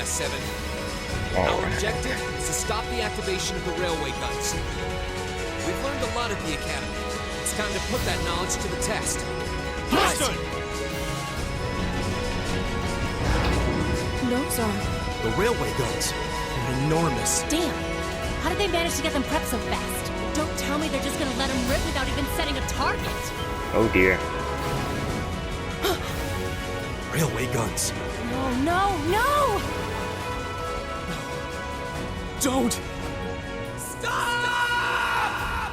Class 7. All Our right. objective is to stop the activation of the railway guns. We've learned a lot at the Academy. It's time to put that knowledge to the test. Understood! Those are... The railway guns are enormous. Damn! How did they manage to get them prepped so fast? Don't tell me they're just gonna let them rip without even setting a target! Oh dear. Railway guns. No, no, no! Don't! Stop!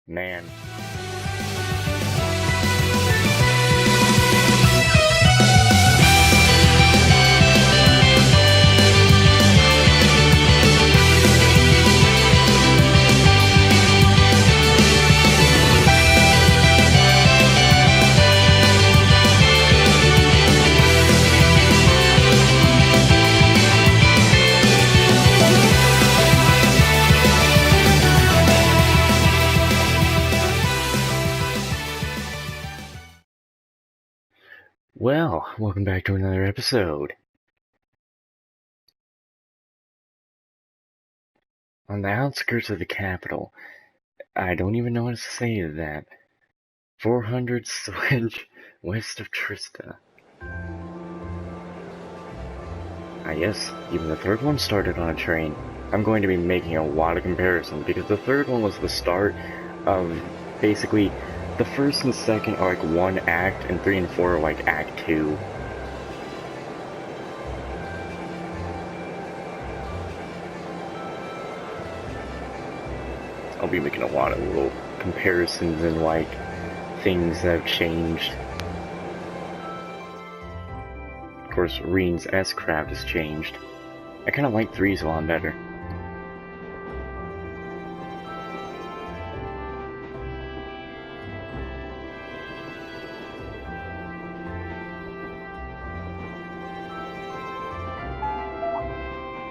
Man. Well, welcome back to another episode. On the outskirts of the capital, I don't even know what to say to that. 400 swedge west of Trista. Yes, even the third one started on a train. I'm going to be making a lot of comparisons because the third one was the start of basically the first and second are like one act, and 3 and 4 are like act 2. I'll be making a lot of little comparisons and like things that have changed. Of course, Reen's S-Craft has changed. I kind of like 3's a lot better.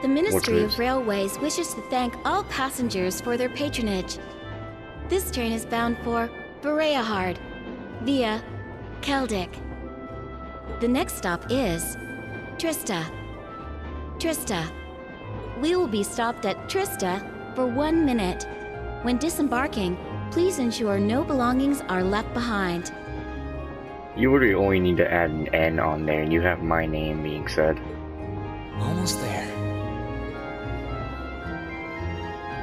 The Ministry of Railways wishes to thank all passengers for their patronage. This train is bound for Bereahard via Keldic. The next stop is Trista. Trista. We will be stopped at Trista for 1 minute. When disembarking, please ensure no belongings are left behind. You really only need to add an N on there and you have my name being said. Almost there.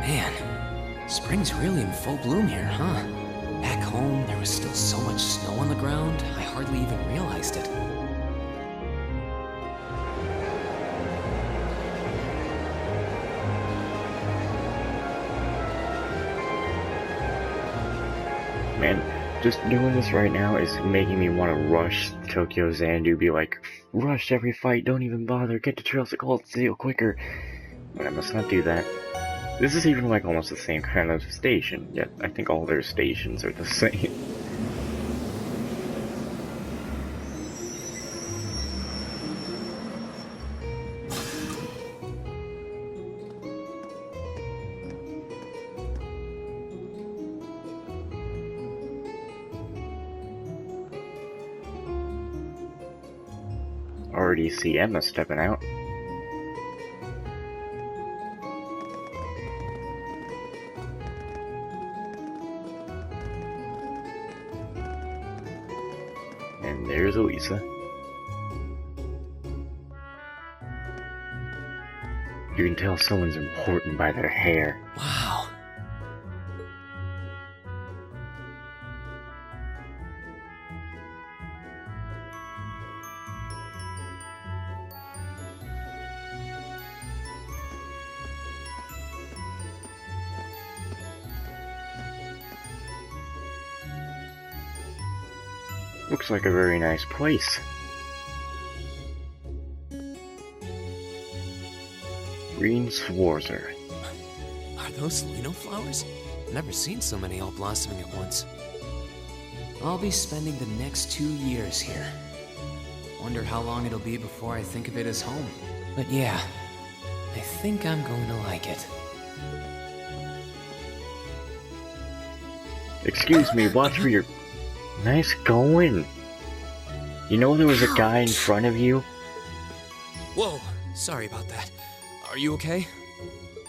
Man, spring's really in full bloom here, huh? Back home, there was still so much snow on the ground, I hardly even realized it. Man, just doing this right now is making me want to rush Tokyo Xanadu, be like, rush every fight, don't even bother, get to Trails of Cold Steel quicker. But I must not do that. This is even like almost the same kind of station, yet I think all their stations are the same. Already see Emma stepping out. And there's Elisa. You can tell someone's important by their hair. Wow. Looks like a very nice place. Green Swarzer. Are those Lino flowers? Never seen so many all blossoming at once. I'll be spending the next 2 years here. Wonder how long it'll be before I think of it as home. But yeah, I think I'm going to like it. Excuse me, watch for your... Nice going. You know there was a guy in front of you? Whoa, sorry about that. Are you okay?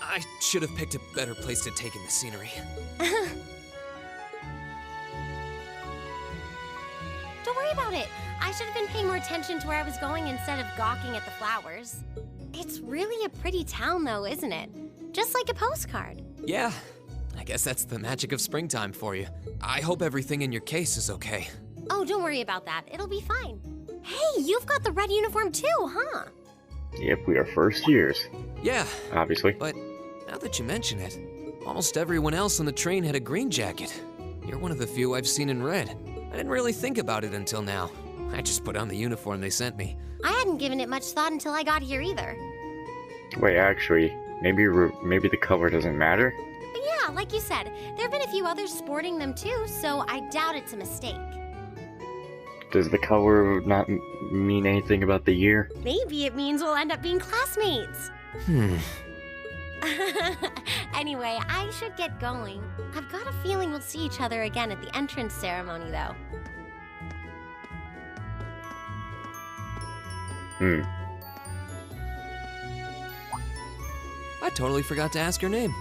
I should have picked a better place to take in the scenery. Don't worry about it. I should have been paying more attention to where I was going instead of gawking at the flowers. It's really a pretty town though, isn't it? Just like a postcard. Yeah, I guess that's the magic of springtime for you. I hope everything in your case is okay. Oh, don't worry about that. It'll be fine. Hey, you've got the red uniform too, huh? Yep, we are first years. Yeah, Obviously. but now that you mention it, almost everyone else on the train had a green jacket. You're one of the few I've seen in red. I didn't really think about it until now. I just put on the uniform they sent me. I hadn't given it much thought until I got here either. Wait, actually, maybe the color doesn't matter? But yeah, like you said, there have been a few others sporting them too, so I doubt it's a mistake. Does the color not mean anything about the year? Maybe it means we'll end up being classmates. Anyway, I should get going. I've got a feeling we'll see each other again at the entrance ceremony, though. I totally forgot to ask her name.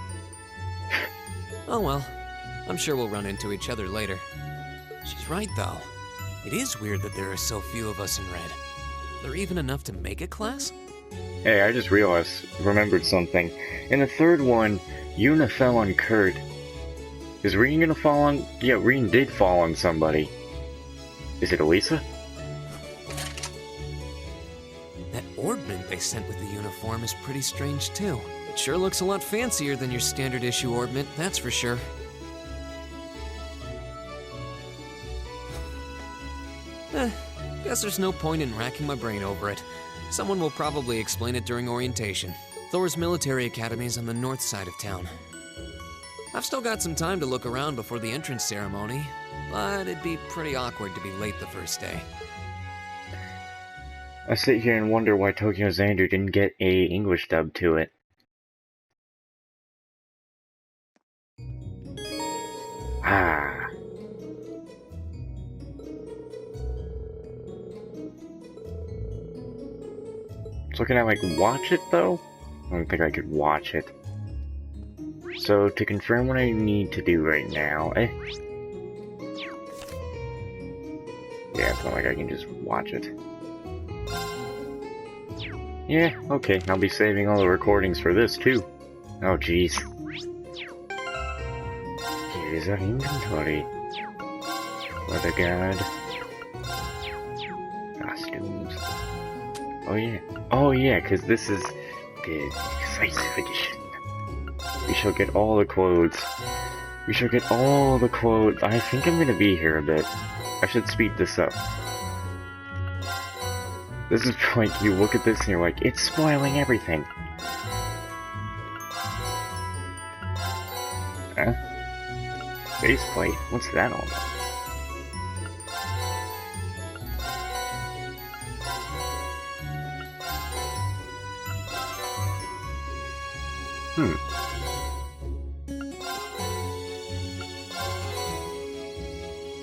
Oh well, I'm sure we'll run into each other later. She's right though. It is weird that there are so few of us in red. There even enough to make a class? Hey, I just remembered something. In the third one, Yuna fell on Kurt. Is Reen gonna fall on... Yeah, Reen did fall on somebody. Is it Elisa? That orbment they sent with the uniform is pretty strange too. It sure looks a lot fancier than your standard issue orbment, that's for sure. Guess there's no point in racking my brain over it. Someone will probably explain it during orientation. Thors Military Academy is on the north side of town. I've still got some time to look around before the entrance ceremony, but it'd be pretty awkward to be late the first day. I sit here and wonder why Tokyo Xanadu didn't get a English dub to it. Ah. So can I, like, watch it, though? I don't think I could watch it. So, to confirm what I need to do right now, Yeah, it's not like I can just watch it. Yeah, okay, I'll be saving all the recordings for this, too. Oh, jeez. Here's our inventory. Weather guard. Costumes. Oh yeah. Oh yeah, because this is the decisive edition. We shall get all the clothes. We shall get all the clothes. I think I'm gonna be here a bit. I should speed this up. This is like, you look at this and you're like, it's spoiling everything. Huh? Faceplate? What's that all about?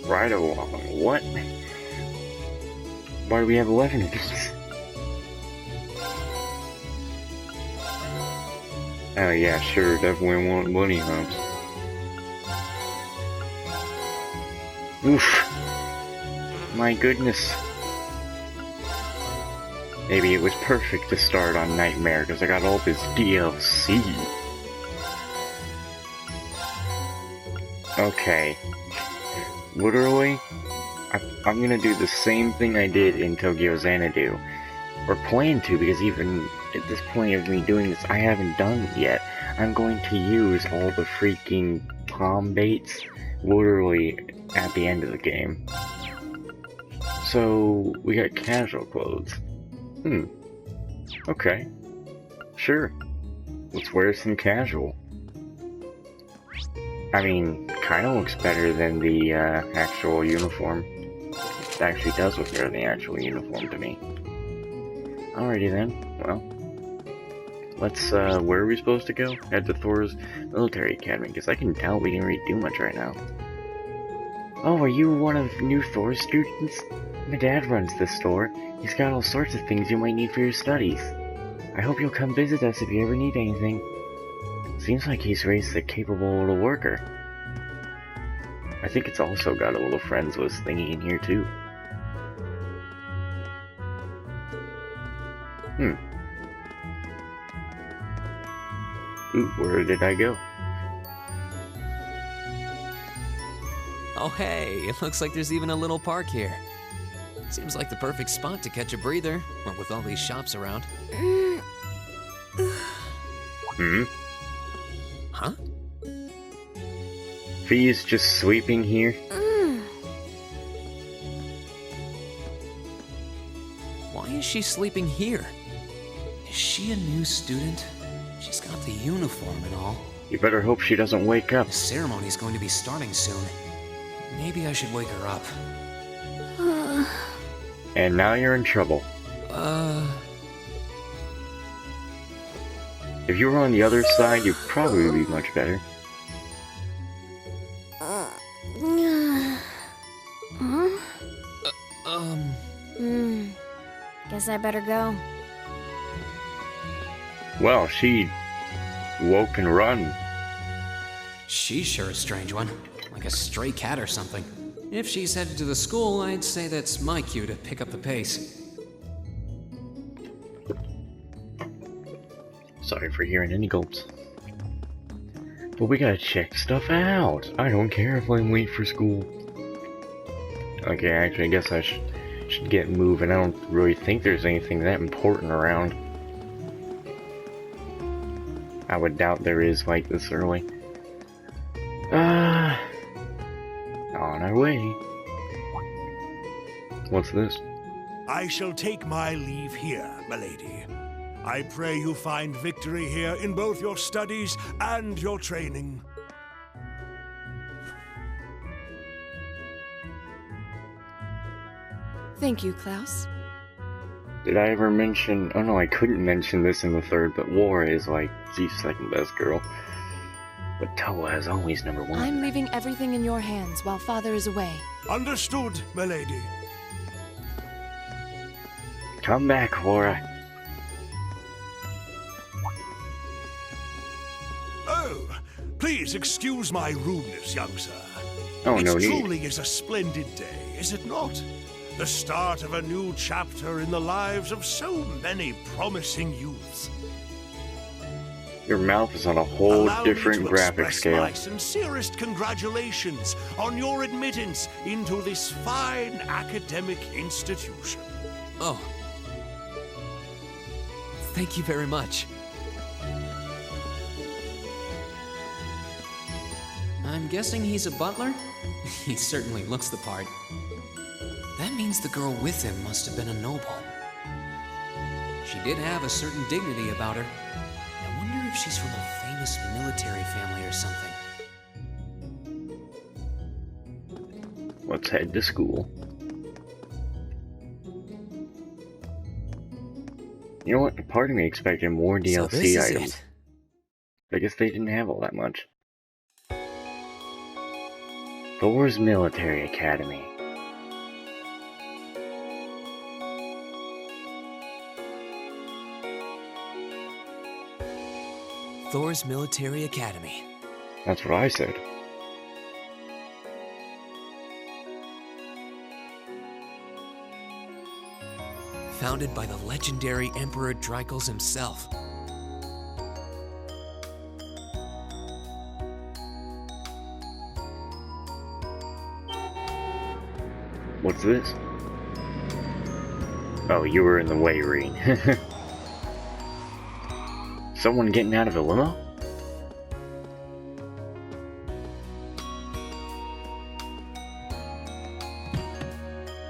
Right along. What? Why do we have 11 of these? Oh yeah, sure, definitely want bunny humps. Oof. My goodness. Maybe it was perfect to start on Nightmare, because I got all this DLC. Okay. Literally, I'm gonna do the same thing I did in Tokyo Xanadu. Or plan to, because even at this point of me doing this, I haven't done it yet. I'm going to use all the freaking palm baits, literally, at the end of the game. So, we got casual clothes. Okay. Sure. Let's wear some casual. I mean, kinda looks better than the, actual uniform. It actually does look better than the actual uniform to me. Alrighty then, well. Let's, where are we supposed to go? Head to Thors Military Academy, because I can tell we didn't really do much right now. Oh, are you one of new Thors students? My dad runs this store. He's got all sorts of things you might need for your studies. I hope you'll come visit us if you ever need anything. Seems like he's raised a capable little worker. I think it's also got a little friends list thingy in here too. Ooh, where did I go? Oh hey, it looks like there's even a little park here. Seems like the perfect spot to catch a breather, what with all these shops around. Huh? Fee's just sleeping here? Why is she sleeping here? Is she a new student? She's got the uniform and all. You better hope she doesn't wake up. The ceremony's going to be starting soon. Maybe I should wake her up. And now you're in trouble. If you were on the other side, you'd probably be much better. Guess I better go. Well, she woke and run. She's sure a strange one. Like a stray cat or something. If she's headed to the school, I'd say that's my cue to pick up the pace. Sorry for hearing any gulps. But we gotta check stuff out. I don't care if I'm late for school. Okay, actually, I guess I should get moving. I don't really think there's anything that important around. I would doubt there is like this early. On our way. What's this? I shall take my leave here, milady. I pray you find victory here in both your studies and your training. Thank you, Klaus. Did I ever mention... Oh no, I couldn't mention this in the third, but Laura is like the second best girl. But Toa is always number one. I'm leaving everything in your hands while Father is away. Understood, milady. Come back, Laura. Oh, please excuse my rudeness, young sir. Oh, no It need. truly is a splendid day, is it not? The start of a new chapter in the lives of so many promising youths. Your mouth is on a whole Allow me different to graphic express scale. my sincerest congratulations on your admittance into this fine academic institution. Oh. Thank you very much. I'm guessing he's a butler? He certainly looks the part. That means the girl with him must have been a noble. She did have a certain dignity about her. I wonder if she's from a famous military family or something. Let's head to school. You know what? Part of me expected more So DLC this is items. it. I guess they didn't have all that much. Thors Military Academy. Thors Military Academy. That's what I said. Founded by the legendary Emperor Drykles himself. What's this? Oh, you were in the way, Reen. Someone getting out of a limo?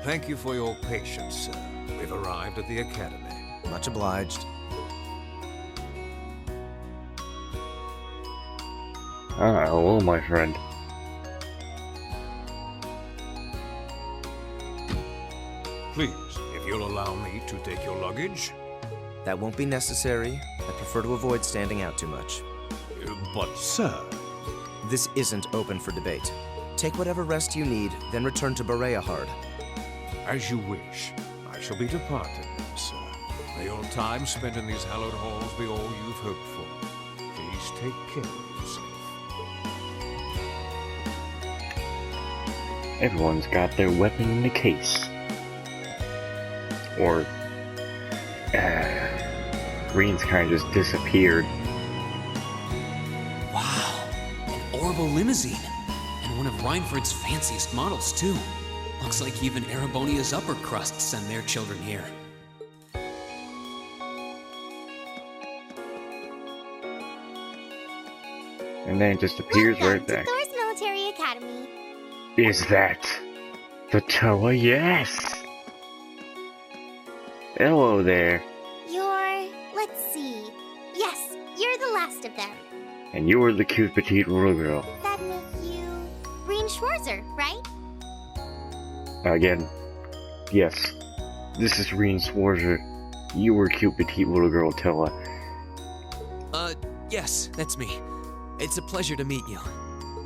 Thank you for your patience, sir. We've arrived at the Academy. Much obliged. Ah, hello, my friend. Please, if you'll allow me to take your luggage. That won't be necessary. I prefer to avoid standing out too much. But, sir... This isn't open for debate. Take whatever rest you need, then return to Bereahard. As you wish. I shall be departing, sir. May your time spent in these hallowed halls be all you've hoped for. Please take care of yourself. Everyone's got their weapon in the case. Or, Green's kind of just disappeared. Wow, an orbital limousine. And one of Reinford's fanciest models, too. Looks like even Erebonia's upper crust send their children here. And then it just appears right back. Thors Military Academy. Is that the Toa? Yes! Hello there. Let's see. Yes, you're the last of them. And you were the cute petite little girl. That make you Reen Schwarzer, right? Again, yes. This is Reen Schwarzer. You were cute petite little girl, Toa. Yes, that's me. It's a pleasure to meet you.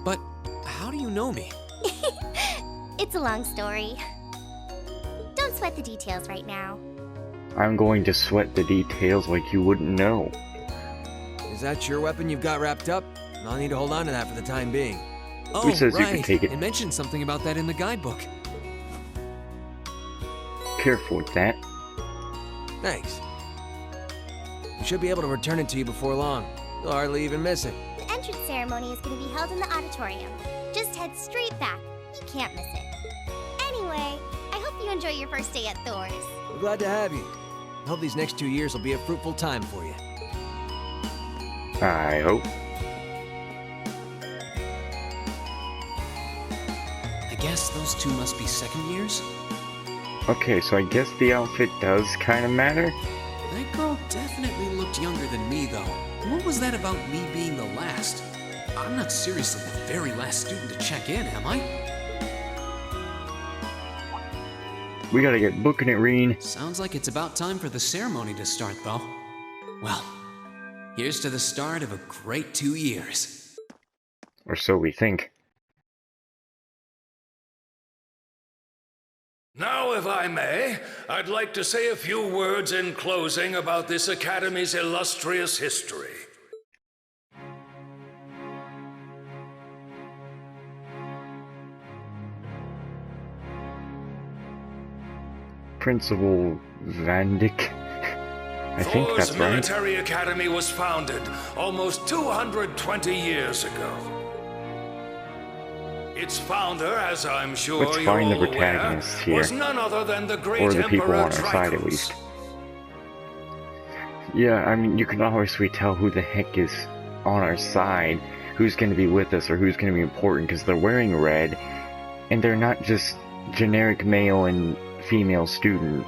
But how do you know me? It's a long story. Don't sweat the details right now. I'm going to sweat the details like you wouldn't know. Is that your weapon you've got wrapped up? I'll need to hold on to that for the time being. Oh, Who says right. you can take it? It mentioned something about that in the guidebook. Careful with that. Thanks. We should be able to return it to you before long. You'll hardly even miss it. The entrance ceremony is going to be held in the auditorium. Just head straight back. You can't miss it. Anyway, I hope you enjoy your first day at Thors. We're glad to have you. I hope these next 2 years will be a fruitful time for you. I hope. I guess those two must be second years? Okay, so I guess the outfit does kind of matter. That girl definitely looked younger than me, though. What was that about me being the last? I'm not seriously the very last student to check in, am I? We gotta get booking it, Reen. Sounds like it's about time for the ceremony to start, though. Well, here's to the start of a great 2 years. Or so we think. Now, if I may, I'd like to say a few words in closing about this Academy's illustrious history. Principal Vandyck. I think Thors that's right. Military Academy was founded almost 220 years ago. Its founder, as I'm sure Let's you're find the all aware, protagonists here. was none other than the great Or the people Emperor on our side, at Dracos. least. Yeah, I mean, you can always tell who the heck is on our side, who's going to be with us, or who's going to be important, because they're wearing red, and they're not just generic male and female student.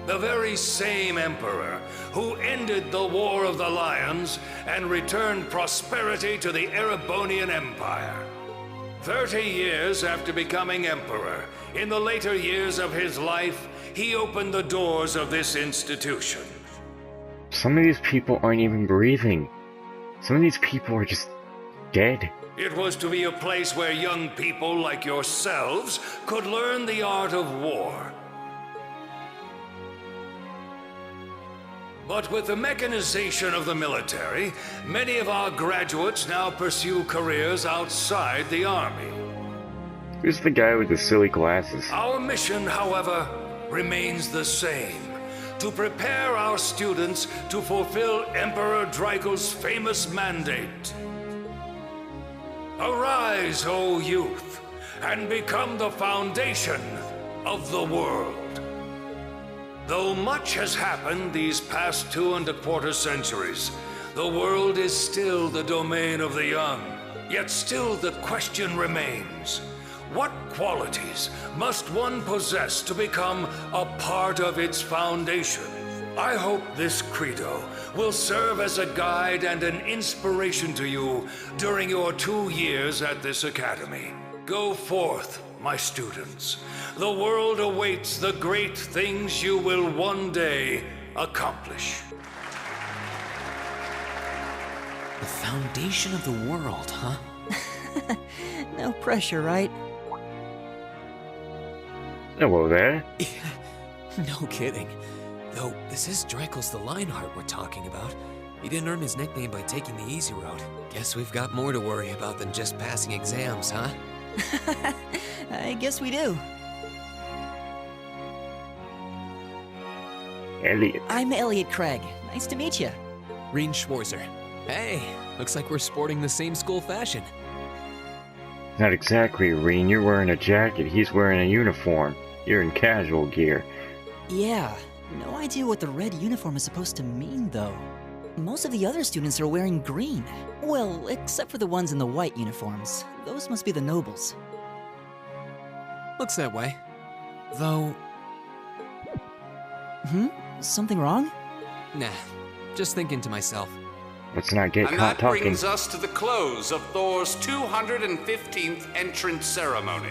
The very same emperor who ended the War of the Lions and returned prosperity to the Erebonian Empire. 30 years after becoming emperor, in the later years of his life, he opened the doors of this institution. Some of these people aren't even breathing. Some of these people are just dead. It was to be a place where young people like yourselves could learn the art of war. But with the mechanization of the military, many of our graduates now pursue careers outside the army. Who's the guy with the silly glasses? Our mission, however, remains the same: to prepare our students to fulfill Emperor Draco's famous mandate. Arise, O youth, and become the foundation of the world. Though much has happened these past 2¼ centuries, the world is still the domain of the young. Yet still the question remains: what qualities must one possess to become a part of its foundation? I hope this credo will serve as a guide and an inspiration to you during your 2 years at this academy. Go forth, my students. The world awaits the great things you will one day accomplish. The foundation of the world, huh? No pressure, right? Hello there. No kidding. Though, this is Dreikel's the Lionheart we're talking about. He didn't earn his nickname by taking the easy road. Guess we've got more to worry about than just passing exams, huh? I guess we do. Elliot. I'm Elliot Craig. Nice to meet you. Reen Schwarzer. Hey, looks like we're sporting the same school fashion. Not exactly, Reen. You're wearing a jacket, he's wearing a uniform. You're in casual gear. Yeah, no idea what the red uniform is supposed to mean, though. Most of the other students are wearing green. Well, except for the ones in the white uniforms. Those must be the nobles. Looks that way. Though, Something wrong? nah, just thinking to myself. Let's not get And caught that talking. brings us to the close of Thor's 215th entrance ceremony.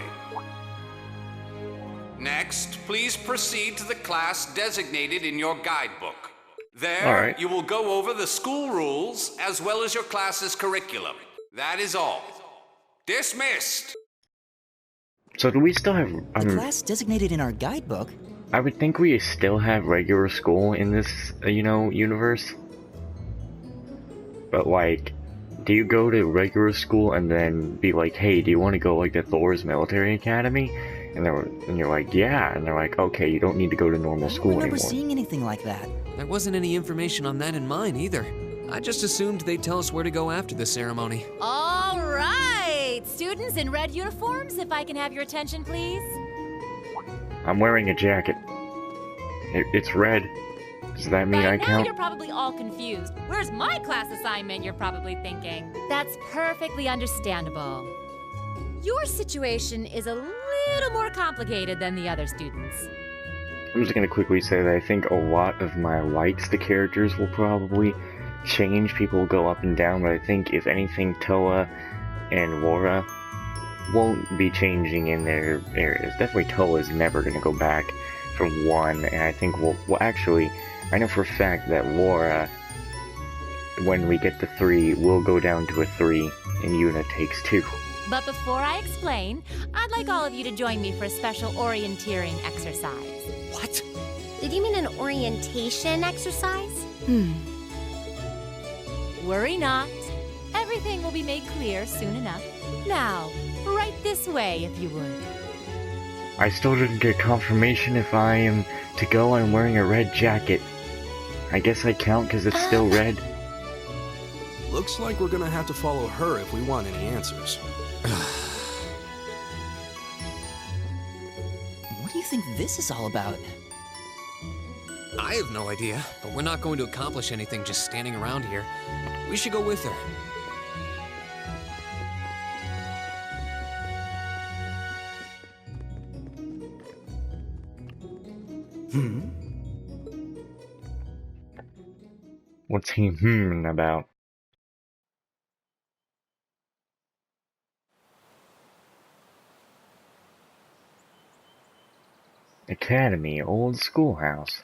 Next, please proceed to the class designated in your guidebook. There, All right. you will go over the school rules as well as your class's curriculum. That is all. Dismissed! So do we still have, The class designated in our guidebook? I would think we still have regular school in this, universe. But like, do you go to regular school and then be like, hey, do you want to go like to Thors Military Academy? And you're like, yeah. And they're like, okay, you don't need to go to normal school I don't remember anymore. seeing anything like that. There wasn't any information on that in mine either. I just assumed they'd tell us where to go after the ceremony. All right! Students in red uniforms, if I can have your attention, please. I'm wearing a jacket. It's red. Does that mean By I now count? you're probably all confused. Where's my class assignment, you're probably thinking. That's perfectly understandable. Your situation is a little more complicated than the other students. I'm just gonna quickly say that I think a lot of my likes to characters will probably change. People will go up and down, but I think if anything, Toa and Laura won't be changing in their areas. Definitely Toa is never gonna go back from 1, and I think well actually, I know for a fact that Laura, when we get to 3, will go down to a 3, and Yuna takes 2. But before I explain, I'd like all of you to join me for a special orienteering exercise. What? Did you mean an orientation exercise? Worry not. Everything will be made clear soon enough. Now, right this way, if you would. I still didn't get confirmation if I am to go. I'm wearing a red jacket. I guess I count because it's still red. Looks like we're gonna have to follow her if we want any answers. What do you think this is all about? I have no idea, but we're not going to accomplish anything just standing around here. We should go with her. What's he about? Academy, old schoolhouse.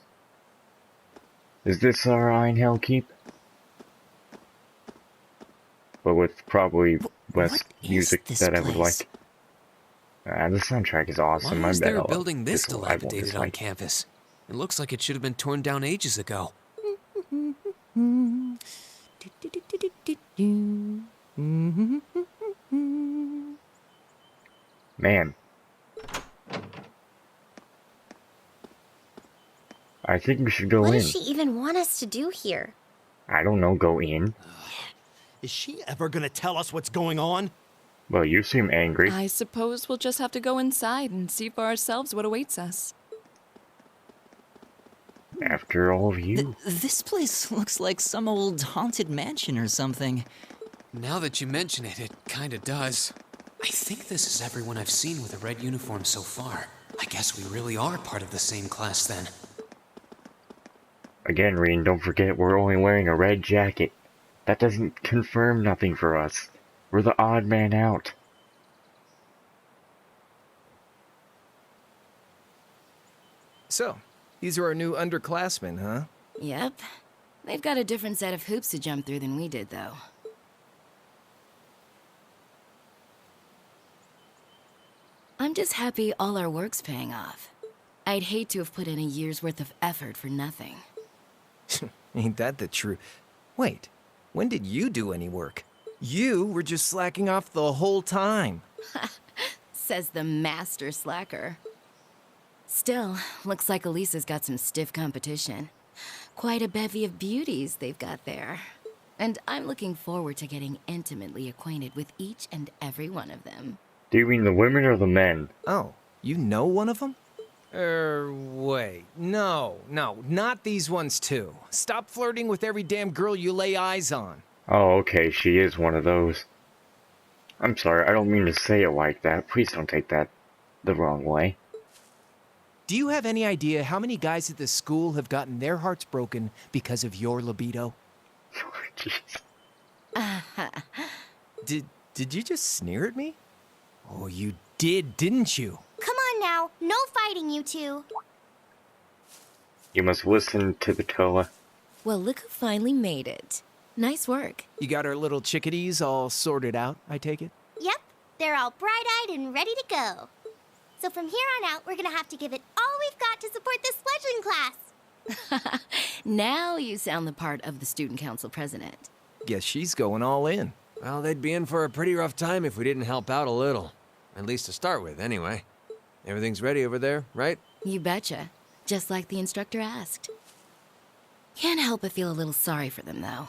Is this our Einhell keep? But with probably less music that I would like. The soundtrack is awesome. Why is there a I'll- building this I won't dilapidated on dislike. campus? It looks like it should have been torn down ages ago. Man. I think we should go What in. does she even want us to do here? I don't know, go in. Is she ever gonna tell us what's going on? Well, you seem angry. I suppose we'll just have to go inside and see for ourselves what awaits us. After all of you. This place looks like some old haunted mansion or something. Now that you mention it, it kinda does. I think this is everyone I've seen with a red uniform so far. I guess we really are part of the same class then. Again, Reen, don't forget we're only wearing a red jacket. That doesn't confirm nothing for us. We're the odd man out. So, these are our new underclassmen, huh? Yep. They've got a different set of hoops to jump through than we did, though. just happy all our work's paying off. I'd hate to have put in a year's worth of effort for nothing. Ain't that the truth? Wait, when did you do any work? You were just slacking off the whole time. Says the master slacker. Still, looks like Elisa's got some stiff competition. Quite a bevy of beauties they've got there. And I'm looking forward to getting intimately acquainted with each and every one of them. Do you mean the women or the men? Oh, you know one of them? Wait. No, not these ones too. Stop flirting with every damn girl you lay eyes on. Oh, okay, she is one of those. I'm sorry, I don't mean to say it like that. Please don't take that the wrong way. Do you have any idea how many guys at this school have gotten their hearts broken because of your libido? Did you just sneer at me? Oh, you did, didn't you? Come on now, no fighting, you two. You must listen to the Toa. Well, look who finally made it. Nice work. You got our little chickadees all sorted out, I take it? Yep, they're all bright-eyed and ready to go. So from here on out, we're gonna have to give it all we've got to support this fledgling class. Now you sound the part of the student council president. Guess she's going all in. Well, they'd be in for a pretty rough time if we didn't help out a little. At least to start with, anyway. Everything's ready over there, right? You betcha. Just like the instructor asked. Can't help but feel a little sorry for them, though.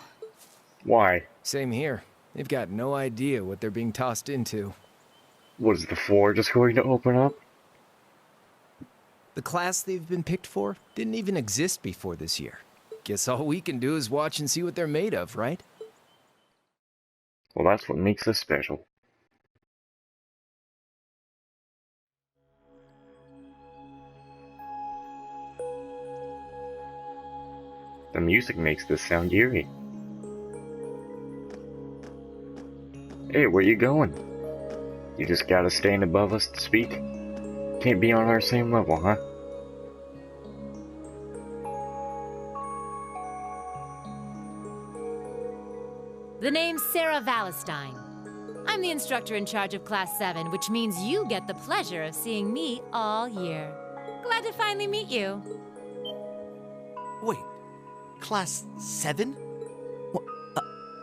Why? Same here. They've got no idea what they're being tossed into. Was the floor just going to open up? The class they've been picked for didn't even exist before this year. Guess all we can do is watch and see what they're made of, right? Well, that's what makes us special. The music makes this sound eerie. Hey, where you going? You just gotta stand above us to speak? Can't be on our same level, huh? The name's Sarah Valentine. I'm the instructor in charge of Class 7, which means you get the pleasure of seeing me all year. Glad to finally meet you. Wait, Class 7?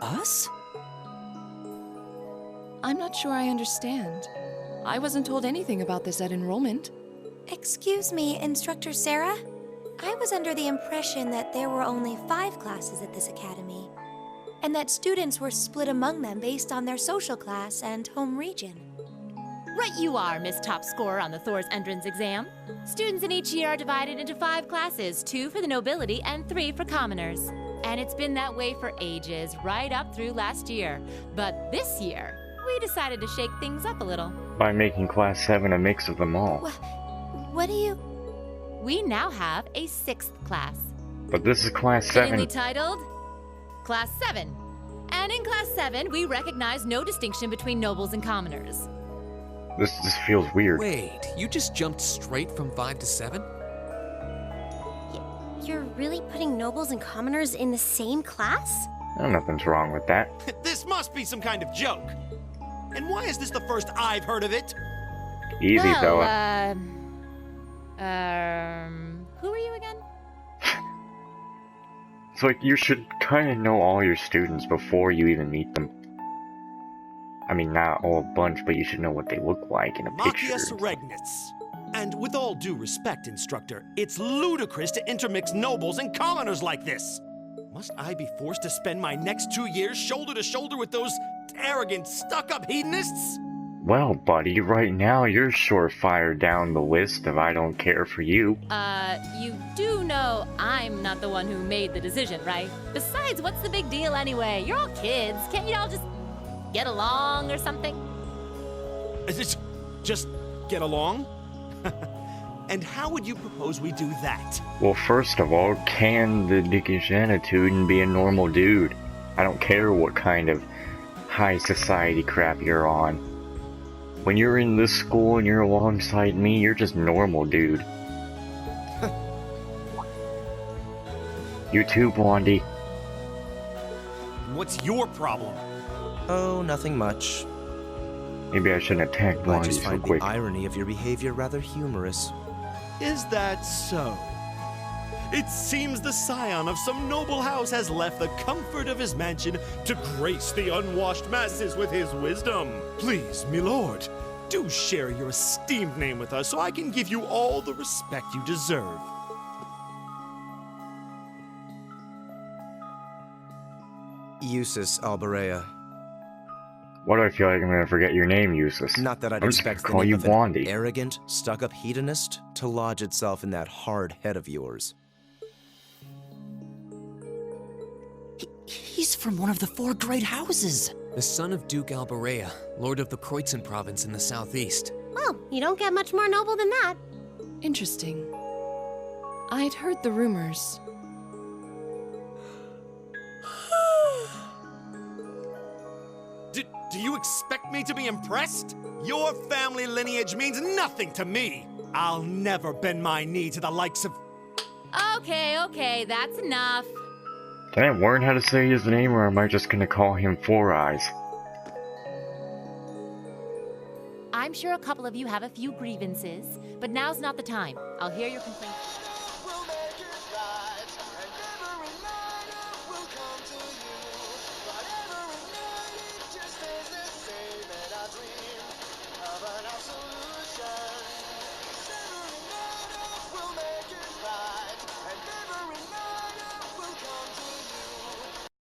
Us? I'm not sure I understand. I wasn't told anything about this at enrollment. Excuse me, Instructor Sarah? I was under the impression that there were only 5 classes at this academy, and that students were split among them based on their social class and home region. Right you are, Miss Top Scorer on the Thors entrance exam. Students in each year are divided into 5 classes, 2 for the nobility and 3 for commoners. And it's been that way for ages, right up through last year. But this year, we decided to shake things up a little. By making Class 7 a mix of them all. What do you... We now have a 6th class. But this is Class 7. Fittingly titled Class 7. And in Class 7, we recognize no distinction between nobles and commoners. This just feels weird. Wait, you just jumped straight from 5 to 7? You're really putting nobles and commoners in the same class? Oh, nothing's wrong with that. This must be some kind of joke. And why is this the first I've heard of it? Easy, fella. Who are you again? It's like you should kind of know all your students before you even meet them. I mean, not all a bunch, but you should know what they look like in a picture. Machias Regnitz. And with all due respect, Instructor, it's ludicrous to intermix nobles and commoners like this. Must I be forced to spend my next 2 years shoulder to shoulder with those arrogant, stuck-up hedonists? Well, buddy, right now you're surefire down the list of I don't care for you. You do know I'm not the one who made the decision, right? Besides, what's the big deal anyway? You're all kids. Can't you all just get along or something? Is it just get along? And how would you propose we do that? Well, first of all, can the dickish attitude and be a normal dude. I don't care what kind of high society crap you're on. When you're in this school and you're alongside me, you're just normal, dude. You too, Blondie. What's your problem? Oh, nothing much. Maybe I shouldn't attack I Blondie just so find quick. the irony of your behavior rather humorous. Is that so? It seems the scion of some noble house has left the comfort of his mansion to grace the unwashed masses with his wisdom. Please, milord, do share your esteemed name with us so I can give you all the respect you deserve. Eustace Alberea. Why do I feel like I'm gonna forget your name, Eustace? Not that I'd I'm just gonna expect the call name you of an Blondie. arrogant, stuck-up hedonist to lodge itself in that hard head of yours. He's from one of the 4 great houses. The son of Duke Alberea, lord of the Kreutzen province in the southeast. Well, you don't get much more noble than that. Interesting. I'd heard the rumors. Do you expect me to be impressed? Your family lineage means nothing to me. I'll never bend my knee to the likes of... Okay, that's enough. Can I learn how to say his name, or am I just gonna call him Four Eyes? I'm sure a couple of you have a few grievances, but now's not the time. I'll hear your complaints.